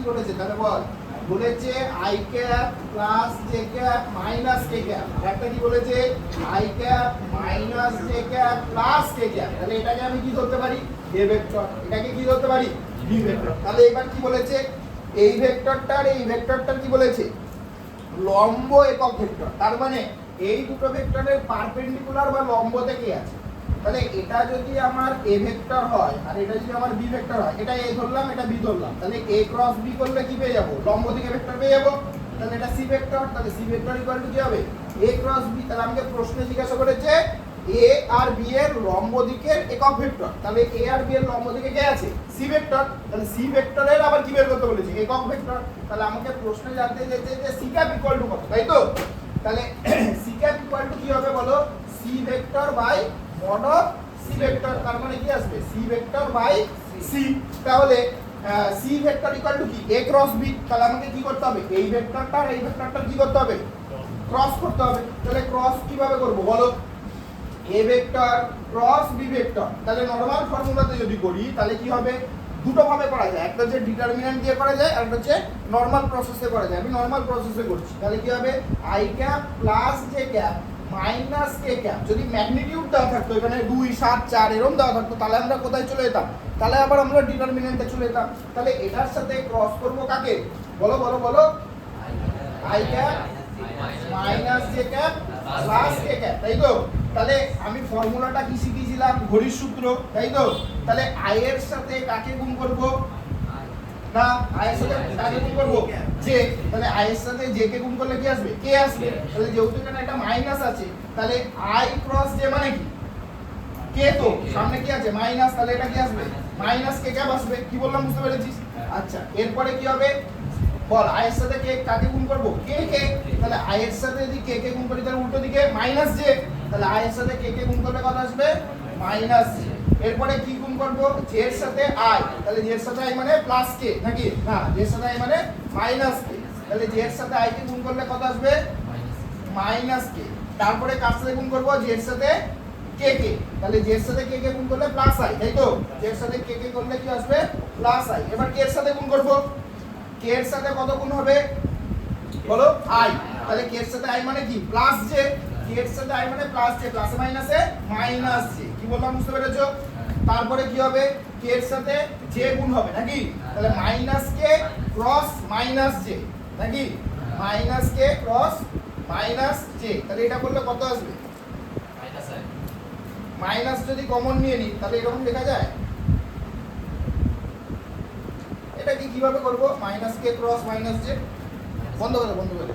বলেছে তাহলে বল। বলেছে I cap plus J cap minus K cap. একটা কি বলেছে I cap minus J cap plus K cap. তাহলে এটাকে আমি কি ধরতে পারি এ ভেক্টর, এটাকে কি ধরতে পারি বি ভেক্টর। তাহলে এবার কি বলেছে এই ভেক্টরটার কি বলেছে লম্ব একক ভেক্টর। তার মানে এই দুটো ভেক্টরের পারপেন্ডিকুলার বা লম্ব থেকে আছে। তাহলে এটা যদি আমার এ ভেক্টর হয় আর এটা যদি আমার বি ভেক্টর হয়, এটা এ ধরলাম এটা বি ধরলাম, তাহলে এ ক্রস বি করলে কি পেয়ে যাব লম্ব দিকে ভেক্টর পেয়ে যাব। তাহলে এটা সি ভেক্টর, তাহলে সি ভেক্টর ইকুয়াল টু কি হবে এ ক্রস বি। তাহলে আমাকে প্রশ্নে জিজ্ঞাসা করেছে এ আর বি এর লম্ব দিকের একক ভেক্টর। তাহলে এ আর বি এর লম্ব দিকে কে আছে সি ভেক্টর। তাহলে সি ভেক্টরের আবার কি বের করতে বলেছে একক ভেক্টর। তাহলে আমাকে প্রশ্নে জানতে চাইছে যে সি ক্যাপ ইকুয়াল টু কত, তাই তো। তাহলে সি ক্যাপ ইকুয়াল টু কি হবে বলো C vector by mod of C vector. তার মানে কি আসবে সি ভেক্টর বাই সি। তাহলে সি ভেক্টর ইকুয়াল টু কি এ ক্রস বি। তাহলে আমাকে কি করতে হবে এই ভেক্টরটা আর এই ভেক্টরটা কি করতে হবে ক্রস করতে হবে। তাহলে ক্রস কিভাবে করব বলো A vector cross B vector. তাহলে নরমাল ফর্মুলাতে যদি করি তাহলে কি হবে দুটো ভাবে করা যায়, একটা হচ্ছে ডিটারমিন্যান্ট দিয়ে করা যায় আর একটা হচ্ছে নরমাল প্রসেসে করা যায়। আমি নরমাল প্রসেসে করছি। তাহলে কি হবে I cap plus J cap minus K cap. যদি ম্যাগনিটিউড দেওয়া থাকতো এখানে 2 7 4 এরকম দেওয়া থাকতো তাহলে আমরা কোথায় চলে যেতাম, তাহলে আবার আমরা ডিটারমিন্যান্টে চলে যেতাম। তাহলে এটার সাথে ক্রস করব কাকে বলো বলো বলো I cap minus J cap plus K cap, তাই তো। তাহলে আমি ফর্মুলাটা কি শিখিয়েছিলাম ঘড়ির সূত্র, তাই তো। তাহলে আই এর সাথে কাকে গুণ করব না আই এর সাথে কাকে গুণ করব জে। তাহলে আই এর সাথে জে কে গুণ করলে কি আসবে কে আসবে। তাহলে যেহেতু এখানে একটা মাইনাস আছে তাহলে আই ক্রস জে মানে কি কে, তো সামনে কি আছে মাইনাস, তাহলে এটা কি আসবে মাইনাস কে ক্যাপ আসবে। কি বললাম বুঝতে পেরেছিস। আচ্ছা এরপরে কি হবে বল আই এর সাথে কে কাকে গুণ করব কে কে। তাহলে আই এর সাথে যদি কে কে গুণ করি তাহলে উল্টো দিকে মাইনাস জে। তাহলে আই এর সাথে কে কে গুণ করলে কত আসবে মাইনাস জে। এরপরে কি গুণ করব জে এর সাথে আই। তাহলে জে এর সাথে আই মানে প্লাস কে নাকি না জে এর সাথে আই মানে মাইনাস কে। তাহলে জে এর সাথে আই কে গুণ করলে কত আসবে মাইনাস কে। তারপরে কার সাথে গুণ করব জে এর সাথে কে কে। তাহলে জে এর সাথে কে কে গুণ করলে প্লাস আই, তাই তো। জে এর সাথে কে কে করলে কি আসবে প্লাস আই। এবার কে এর সাথে গুণ করব কে এর সাথে কত গুণ হবে বলো আই। তাহলে কে এর সাথে আই মানে কি প্লাস জে। কে এর সাথে আই মানে প্লাস জে, প্লাসে মাইনাসে মাইনাস জে। কি বললাম বুঝতে পেরেছো। তারপরে কি হবে কে এর সাথে জে গুণ হবে নাকি। তাহলে মাইনাস কে ক্রস মাইনাস জে নাকি মাইনাস কে ক্রস মাইনাস জে। তাহলে এটা করলে কত আসবে মাইনাস যদি কমন নিয়ে নিই তাহলে এরকম লেখা যায়। এটা কি কিভাবে করব মাইনাস কে ক্রস মাইনাস জে। বন্ধ করে